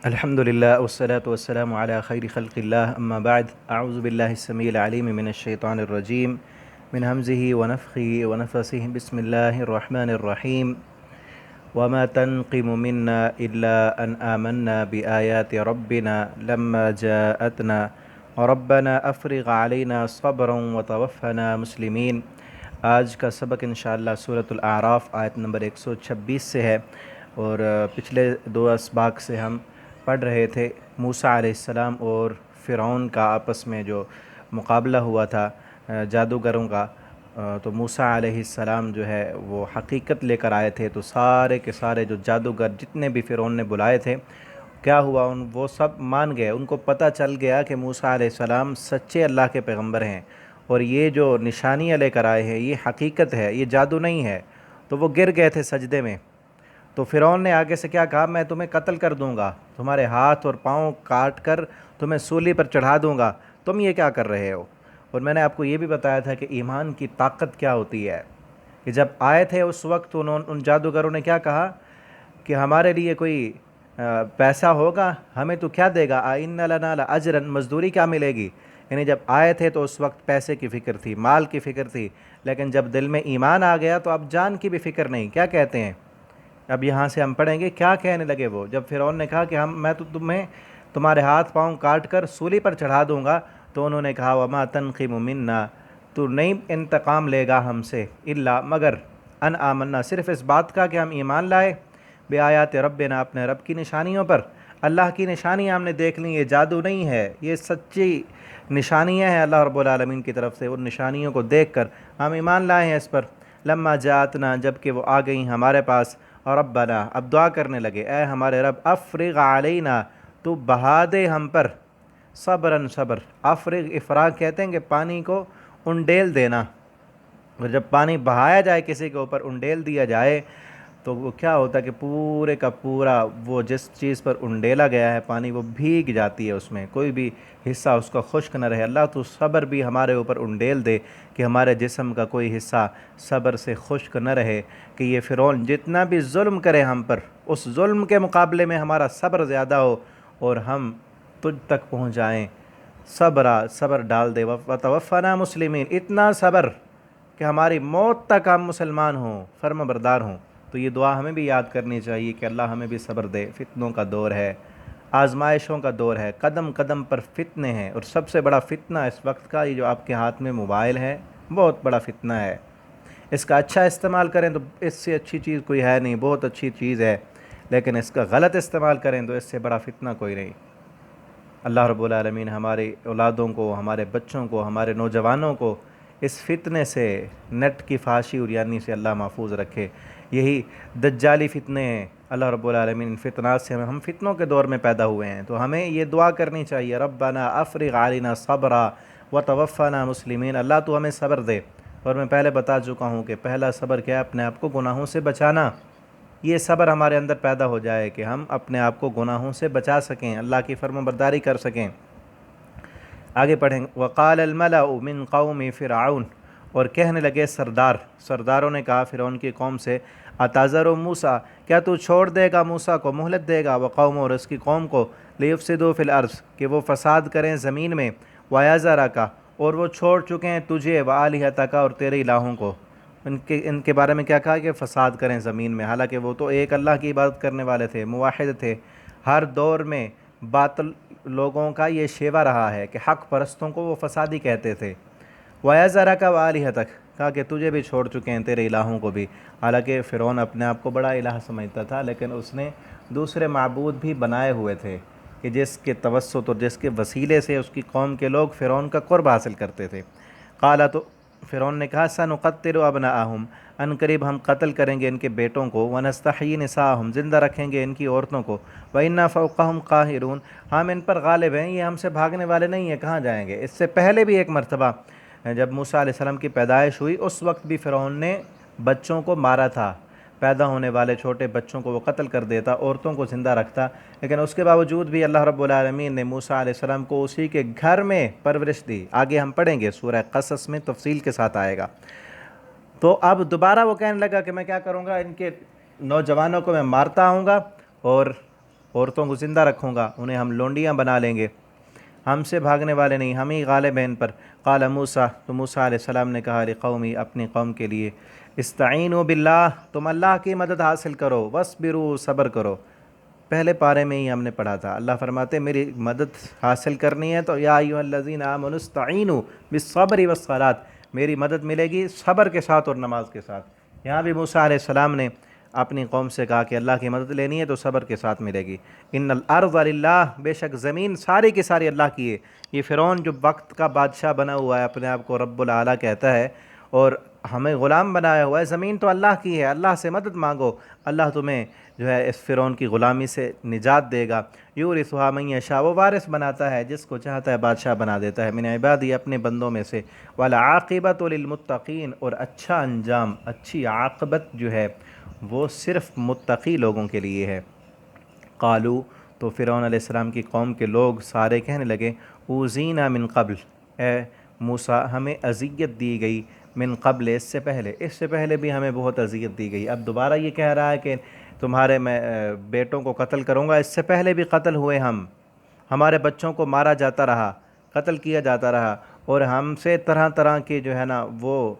الحمدللہ والصلاة والسلام علی خیر خلق اللہ اما بعد اعوذ باللہ السمیع العلیم من الشیطان الرجیم من حمزہ ونفخہ ونفثہ بسم اللہ الرحمن الرحیم وما تنقم منا الا ان آمنا بآیات ربنا لما جاءتنا ربنا افرغ علینا صبرا وتوفنا مسلمین۔ آج کا سبق انشاءاللہ سورۃ الاعراف آیت نمبر 126 سے ہے، اور پچھلے دو اسباق سے ہم پڑھ رہے تھے موسیٰ علیہ السلام اور فرعون کا آپس میں جو مقابلہ ہوا تھا جادوگروں کا۔ تو موسیٰ علیہ السلام جو ہے وہ حقیقت لے کر آئے تھے، تو سارے کے سارے جو جادوگر جتنے بھی فرعون نے بلائے تھے، کیا ہوا، وہ سب مان گئے۔ ان کو پتہ چل گیا کہ موسیٰ علیہ السلام سچے اللہ کے پیغمبر ہیں، اور یہ جو نشانیاں لے کر آئے ہیں یہ حقیقت ہے، یہ جادو نہیں ہے۔ تو وہ گر گئے تھے سجدے میں۔ تو فرعون نے آگے سے کیا کہا، میں تمہیں قتل کر دوں گا، تمہارے ہاتھ اور پاؤں کاٹ کر تمہیں سولی پر چڑھا دوں گا، تم یہ کیا کر رہے ہو۔ اور میں نے آپ کو یہ بھی بتایا تھا کہ ایمان کی طاقت کیا ہوتی ہے، کہ جب آئے تھے اس وقت ان جادوگروں نے کیا کہا کہ ہمارے لیے کوئی پیسہ ہوگا، ہمیں تو کیا دے گا، ان لنا لاجرا، مزدوری کیا ملے گی۔ یعنی جب آئے تھے تو اس وقت پیسے کی فکر تھی، مال کی فکر تھی، لیکن جب دل میں ایمان آ گیا تو اب جان کی بھی فکر نہیں۔ کیا کہتے ہیں، اب یہاں سے ہم پڑھیں گے کیا کہنے لگے وہ، جب فرعون نے کہا کہ میں تو تمہیں تمہارے ہاتھ پاؤں کاٹ کر سولی پر چڑھا دوں گا، تو انہوں نے کہا وما تنقم منا، تو نہیں انتقام لے گا ہم سے، الا مگر ان آمنا، صرف اس بات کا کہ ہم ایمان لائے، بآیات ربنا، اپنے رب کی نشانیوں پر۔ اللہ کی نشانیاں ہم نے دیکھ لی، یہ جادو نہیں ہے، یہ سچی نشانیاں ہیں اللہ رب العالمین کی طرف سے، ان نشانیوں کو دیکھ کر ہم ایمان لائے ہیں اس پر۔ لما جاءتنا، جب کہ وہ آ گئیں ہمارے پاس، اور ربنا، اب دعا کرنے لگے، اے ہمارے رب، افرغ علینا، تو بہا دے ہم پر، صبرن، صبر۔ افرغ، افراغ کہتے ہیں کہ پانی کو انڈیل دینا، اور جب پانی بہایا جائے کسی کے اوپر، انڈیل دیا جائے، تو وہ کیا ہوتا ہے کہ پورے کا پورا وہ جس چیز پر انڈیلا گیا ہے پانی، وہ بھیگ جاتی ہے، اس میں کوئی بھی حصہ اس کا خشک نہ رہے۔ اللہ تو صبر بھی ہمارے اوپر انڈیل دے کہ ہمارے جسم کا کوئی حصہ صبر سے خشک نہ رہے، کہ یہ فرعون جتنا بھی ظلم کرے ہم پر، اس ظلم کے مقابلے میں ہمارا صبر زیادہ ہو، اور ہم تجھ تک پہنچ جائیں۔ صبر ڈال دے، وتوفنا مسلمین، اتنا صبر کہ ہماری موت تک ہم مسلمان ہوں، فرما بردار ہوں۔ تو یہ دعا ہمیں بھی یاد کرنی چاہیے کہ اللہ ہمیں بھی صبر دے۔ فتنوں کا دور ہے، آزمائشوں کا دور ہے، قدم قدم پر فتنے ہیں، اور سب سے بڑا فتنہ اس وقت کا یہ جو آپ کے ہاتھ میں موبائل ہے، بہت بڑا فتنہ ہے۔ اس کا اچھا استعمال کریں تو اس سے اچھی چیز کوئی ہے نہیں، بہت اچھی چیز ہے، لیکن اس کا غلط استعمال کریں تو اس سے بڑا فتنہ کوئی نہیں۔ اللہ رب العالمین ہماری اولادوں کو، ہمارے بچوں کو، ہمارے نوجوانوں کو اس فتنے سے، نیٹ کی فحاشی اور یعنی سے اللہ محفوظ رکھے۔ یہی دجالی فتنے ہیں، اللہ رب العالمین ان فتنات سے، ہم فتنوں کے دور میں پیدا ہوئے ہیں، تو ہمیں یہ دعا کرنی چاہیے، ربنا افرغ علینا صبرا وتوفنا مسلمین، اللہ تو ہمیں صبر دے۔ اور میں پہلے بتا چکا ہوں کہ پہلا صبر کیا ہے، اپنے آپ کو گناہوں سے بچانا۔ یہ صبر ہمارے اندر پیدا ہو جائے کہ ہم اپنے آپ کو گناہوں سے بچا سکیں، اللہ کی فرمان برداری کر سکیں۔ آگے پڑھیں، وقال الملأ من قوم فرعون، اور کہنے لگے سرداروں نے کہا فرعون کی قوم سے، اتذر موسیٰ، کیا تو چھوڑ دے گا موسیٰ کو، مہلت دے گا، وقوم، اور اس کی قوم کو، لیفسدوا فی الارض، کہ وہ فساد کریں زمین میں، ویذرک، اور وہ چھوڑ چکے ہیں تجھے، وآلہتک، اور تیرے الہوں کو۔ ان کے بارے میں کیا کہا کہ فساد کریں زمین میں، حالانکہ وہ تو ایک اللہ کی عبادت کرنے والے تھے، موحد تھے۔ ہر دور میں باطل لوگوں کا یہ شیوا رہا ہے کہ حق پرستوں کو وہ فسادی کہتے تھے۔ وَيَذَرَكَ وَآلِهَتَكَ، کہا کہ تجھے بھی چھوڑ چکے ہیں، تیرے الہوں کو بھی۔ حالانکہ فرعون اپنے آپ کو بڑا الہ سمجھتا تھا، لیکن اس نے دوسرے معبود بھی بنائے ہوئے تھے کہ جس کے توسط اور جس کے وسیلے سے اس کی قوم کے لوگ فرعون کا قرب حاصل کرتے تھے۔ قال، تو فرعون نے کہا، سَنُقَتِّلُ أَبْنَاءَهُمْ، ان قریب ہم قتل کریں گے ان کے بیٹوں کو، وَنَسْتَحْيِي نِسَاءَهُمْ، زندہ رکھیں گے ان کی عورتوں کو، وَإِنَّا فَوْقَهُمْ قَاهِرُونَ، ہم ان پر غالب ہیں، یہ ہم سے بھاگنے والے نہیں ہیں، کہاں جائیں گے۔ اس سے پہلے بھی ایک مرتبہ جب موسیٰ علیہ السلام کی پیدائش ہوئی، اس وقت بھی فرعون نے بچوں کو مارا تھا، پیدا ہونے والے چھوٹے بچوں کو وہ قتل کر دیتا، عورتوں کو زندہ رکھتا، لیکن اس کے باوجود بھی اللہ رب العالمین نے موسیٰ علیہ السلام کو اسی کے گھر میں پرورش دی۔ آگے ہم پڑھیں گے، سورہ قصص میں تفصیل کے ساتھ آئے گا۔ تو اب دوبارہ وہ کہنے لگا کہ میں کیا کروں گا، ان کے نوجوانوں کو میں مارتا آؤں گا، اور عورتوں کو زندہ رکھوں گا، انہیں ہم لونڈیاں بنا لیں گے، ہم سے بھاگنے والے نہیں، ہم ہی غالب ہیں ان پر۔ قال موسیٰ، تو موسیٰ علیہ السلام نے کہا لقومی، اپنی قوم کے لیے، استعینوا باللہ، تم اللہ کی مدد حاصل کرو، وصبروا، صبر کرو۔ پہلے پارے میں ہی ہم نے پڑھا تھا، اللہ فرماتے میری مدد حاصل کرنی ہے تو یا ایھا الذین آمنوا استعینوا بالصبر والصلاۃ، میری مدد ملے گی صبر کے ساتھ اور نماز کے ساتھ۔ یہاں بھی موسیٰ علیہ السلام نے اپنی قوم سے کہا کہ اللہ کی مدد لینی ہے تو صبر کے ساتھ ملے گی۔ ان الارض للہ، بے شک زمین ساری کی ساری اللہ کی ہے۔ یہ فرعون جو وقت کا بادشاہ بنا ہوا ہے، اپنے آپ کو رب العلیٰ کہتا ہے اور ہمیں غلام بنایا ہوا ہے، زمین تو اللہ کی ہے، اللہ سے مدد مانگو، اللہ تمہیں جو ہے اس فرعون کی غلامی سے نجات دے گا۔ یورثھا من یشاء، وہ وارث بناتا ہے جس کو چاہتا ہے بادشاہ بنا دیتا ہے، من عبادی، اپنے بندوں میں سے، والعاقبۃ للمتقین، اور اچھا انجام، اچھی عاقبت جو ہے وہ صرف متقی لوگوں کے لیے ہے۔ قالو، تو فرعون علیہ السلام کی قوم کے لوگ سارے کہنے لگے، اوذینا من قبل، اے موسیٰ ہمیں اذیت دی گئی، من قبل، اس سے پہلے بھی ہمیں بہت اذیت دی گئی، اب دوبارہ یہ کہہ رہا ہے کہ تمہارے میں بیٹوں کو قتل کروں گا، اس سے پہلے بھی قتل ہوئے ہمارے بچوں کو مارا جاتا رہا، قتل کیا جاتا رہا، اور ہم سے طرح طرح کے جو ہے نا وہ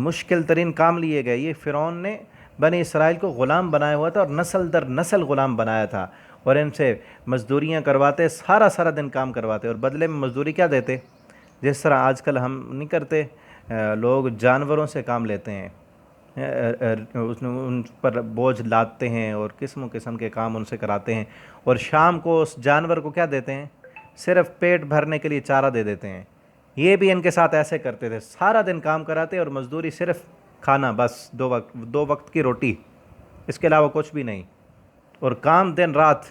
مشکل ترین کام لیے گئے۔ یہ فرعون نے بنی اسرائیل کو غلام بنایا ہوا تھا اور نسل در نسل غلام بنایا تھا، اور ان سے مزدوریاں کرواتے، سارا دن کام کرواتے، اور بدلے میں مزدوری کیا دیتے؟ جس طرح آج کل ہم نہیں کرتے، لوگ جانوروں سے کام لیتے ہیں، ان پر بوجھ لادتے ہیں اور قسم کے کام ان سے کراتے ہیں، اور شام کو اس جانور کو کیا دیتے ہیں؟ صرف پیٹ بھرنے کے لیے چارہ دے دیتے ہیں۔ یہ بھی ان کے ساتھ ایسے کرتے تھے، سارا دن کام کراتے اور مزدوری صرف کھانا، بس دو وقت کی روٹی، اس کے علاوہ کچھ بھی نہیں، اور کام دن رات۔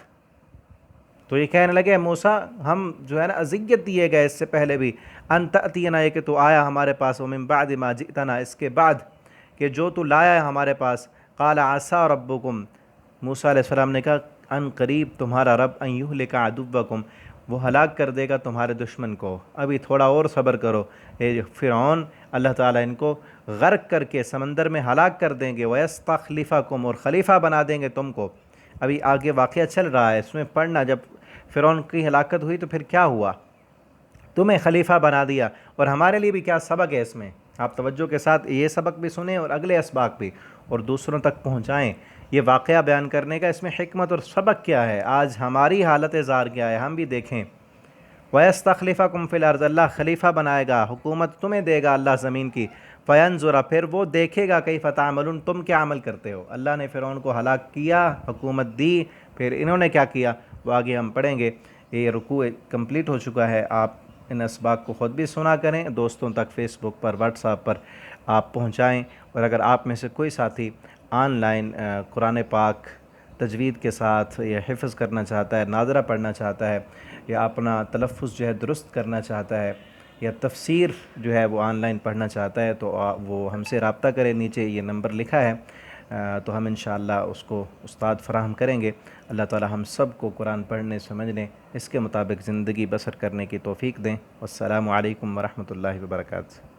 تو یہ کہنے لگے موسیٰ ہم جو ہے نا اذیت دیے گئے اس سے پہلے بھی، ان تأتینا، یہ کہ تو آیا ہمارے پاس، ومن بعد ما جئتنا، اس کے بعد کہ جو تو لایا ہے ہمارے پاس، قال عسیٰ ربکم، موسیٰ علیہ السلام نے کہا ان قریب تمہارا رب ان یہلک عدوکم، وہ ہلاک کر دے گا تمہارے دشمن کو، ابھی تھوڑا اور صبر کرو۔ اے فرعون، اللہ تعالیٰ ان کو غرق کر کے سمندر میں ہلاک کر دیں گے، وَيَسْتَخْلِفَكُمْ، اور خلیفہ بنا دیں گے تم کو۔ ابھی آگے واقعہ چل رہا ہے، اس میں پڑھنا، جب فرعون کی ہلاکت ہوئی تو پھر کیا ہوا، تمہیں خلیفہ بنا دیا، اور ہمارے لیے بھی کیا سبق ہے اس میں، آپ توجہ کے ساتھ یہ سبق بھی سنیں اور اگلے اسباق بھی، اور دوسروں تک پہنچائیں۔ یہ واقعہ بیان کرنے کا اس میں حکمت اور سبق کیا ہے، آج ہماری حالت زار کیا ہے، ہم بھی دیکھیں۔ وَيَسْتَخْلِفَكُمْ فِي الْأَرْضِ، اللہ خلیفہ بنائے گا، حکومت تمہیں دے گا اللہ زمین کی، فَيَنْظُرَ، پھر وہ دیکھے گا، کَيْفَ تَعْمَلُونَ، تم کیا عمل کرتے ہو۔ اللہ نے فرعون کو ہلاک کیا، حکومت دی، پھر انہوں نے کیا کیا، وہ آگے ہم پڑھیں گے۔ یہ رکوع کمپلیٹ ہو چکا ہے، آپ ان اسباق کو خود بھی سنا کریں، دوستوں تک فیس بک پر، واٹس ایپ پر آپ پہنچائیں، اور اگر آپ میں سے کوئی ساتھی آن لائن قرآن پاک تجوید کے ساتھ یا حفظ کرنا چاہتا ہے، ناظرہ پڑھنا چاہتا ہے، یا اپنا تلفظ جو ہے درست کرنا چاہتا ہے، یا تفسیر جو ہے وہ آن لائن پڑھنا چاہتا ہے، تو وہ ہم سے رابطہ کرے، نیچے یہ نمبر لکھا ہے، تو ہم انشاءاللہ اس کو استاد فراہم کریں گے۔ اللہ تعالی ہم سب کو قرآن پڑھنے، سمجھنے، اس کے مطابق زندگی بسر کرنے کی توفیق دیں۔ والسلام علیکم ورحمۃ اللہ وبرکاتہ۔